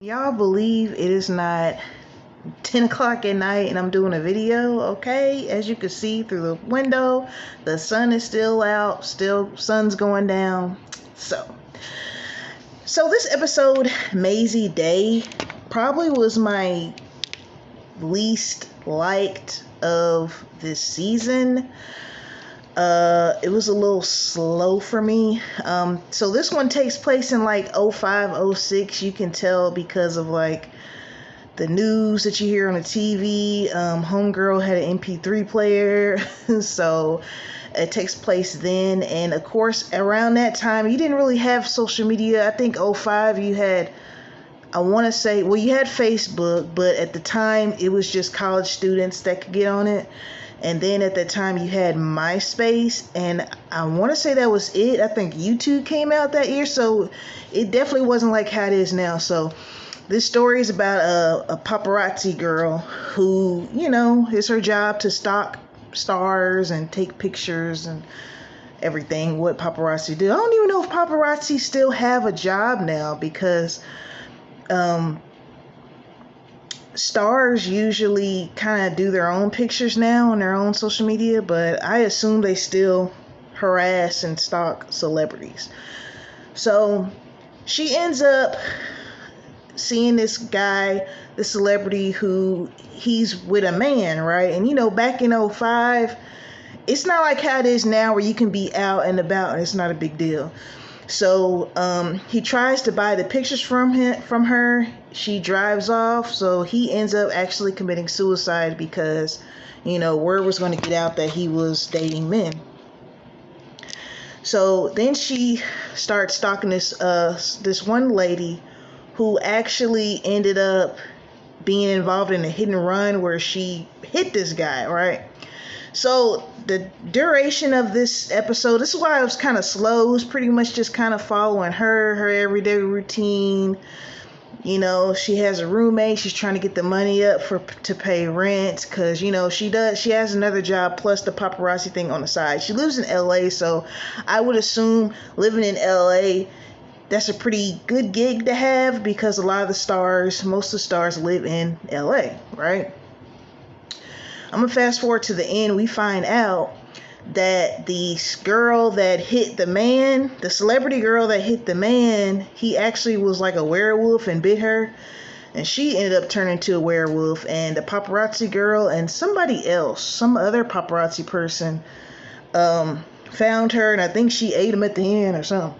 Y'all believe it is not 10 o'clock at night and I'm doing a video? Okay, as you can see through the window, the sun is still out, still sun's going down. So this episode, Mazey Day, probably was my least liked of this season. It was a little slow for me. So this one takes place in like 05, 06. You can tell because of like the news that you hear on the TV. Homegirl had an MP3 player. So it takes place then. And of course, around that time, you didn't really have social media. I think 05, you had, I want to say, well, you had Facebook, but at the time, it was just college students that could get on it. And then at that time you had MySpace, and I want to say that was it. I think YouTube came out that year, so it definitely wasn't like how it is now. So this story is about a paparazzi girl who, it's her job to stalk stars and take pictures and everything, what paparazzi do. I don't even know if paparazzi still have a job now because stars usually kind of do their own pictures now on their own social media, but I assume they still harass and stalk celebrities. So she ends up seeing this guy, this celebrity who he's with a man, right? And back in 05, it's not like how it is now where you can be out and about and it's not a big deal. So he tries to buy the pictures from her. She drives off. So he ends up actually committing suicide because, word was going to get out that he was dating men. So then she starts stalking this one lady who actually ended up being involved in a hit and run where she hit this guy, right? So the duration of this episode, this is why it was kind of slow. It was pretty much just kind of following her everyday routine. She has a roommate. She's trying to get the money up to pay rent because, she has another job plus the paparazzi thing on the side. She lives in LA, so I would assume living in LA, that's a pretty good gig to have because most of the stars live in LA, right? I'm going to fast forward to the end. We find out that the girl that hit the man, the celebrity girl that hit the man, he actually was like a werewolf and bit her. And she ended up turning into a werewolf. And the paparazzi girl and somebody else, some other paparazzi person, found her. And I think she ate him at the end or something.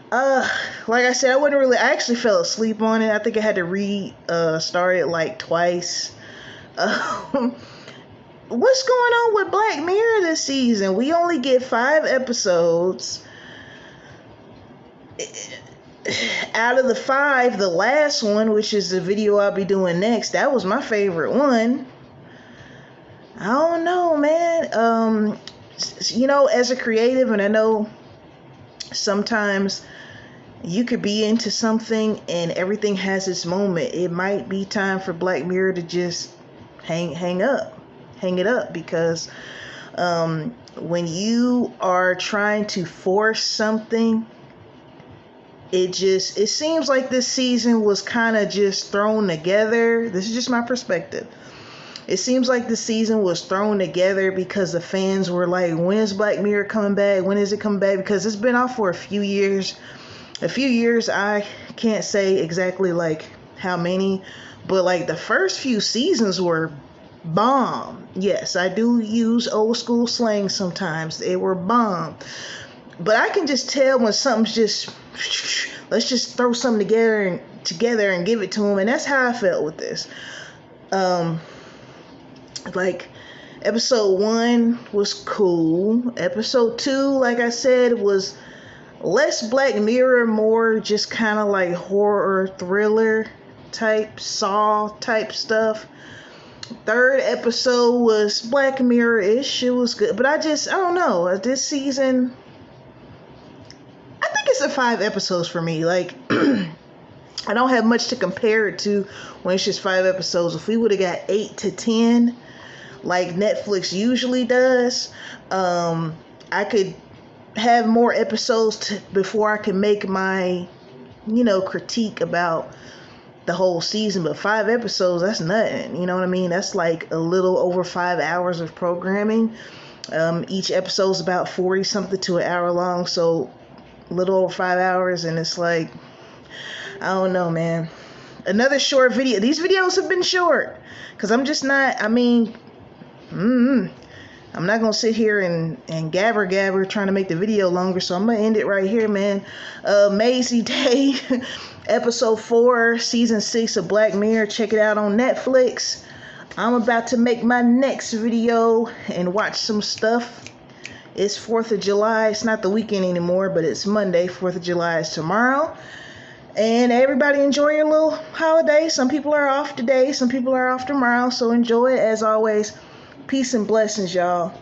Like I said, I actually fell asleep on it. I think I had to restart it like twice. What's going on with Black Mirror this season? We only get 5 episodes. Out of the 5, the last one, which is the video I'll be doing next, that was my favorite one. I don't know, man. As a creative, and I know sometimes you could be into something and everything has its moment. It might be time for Black Mirror to just hang it up because when you are trying to force something, it seems like this season was kind of just thrown together. This is just my perspective. It seems like the season was thrown together because the fans were like, when is Black Mirror coming back? When is it coming back? Because it's been off for a few years. I can't say exactly like how many, but like the first few seasons were bomb. Yes, I do use old school slang sometimes. They were bomb. But I can just tell when something's just, let's just throw something together and give it to them. And that's how I felt with this. Like episode 1 was cool. Episode 2, like I said, was less Black Mirror, more just kind of like horror thriller type, Saw type stuff. 3rd episode was Black Mirror-ish. It was good. But I don't know. This season, I think it's a 5 episodes for me. Like, I don't have much to compare it to when it's just 5 episodes. If we would have got 8 to 10, like Netflix usually does, I could have more episodes before I can make my critique about the whole season, but 5 episodes, that's nothing. You know what I mean? That's like a little over 5 hours of programming. Each episode's about 40 something to an hour long, so a little over 5 hours, and it's like, I don't know, man. Another short video. These videos have been short because I'm just not, I'm not going to sit here and gabber trying to make the video longer, so I'm going to end it right here, man. Mazey Day, episode 4, season 6 of Black Mirror. Check it out on Netflix. I'm about to make my next video and watch some stuff. It's 4th of July. It's not the weekend anymore, but it's Monday. 4th of July is tomorrow. And everybody enjoy your little holiday. Some people are off today. Some people are off tomorrow. So enjoy it. As always, peace and blessings, y'all.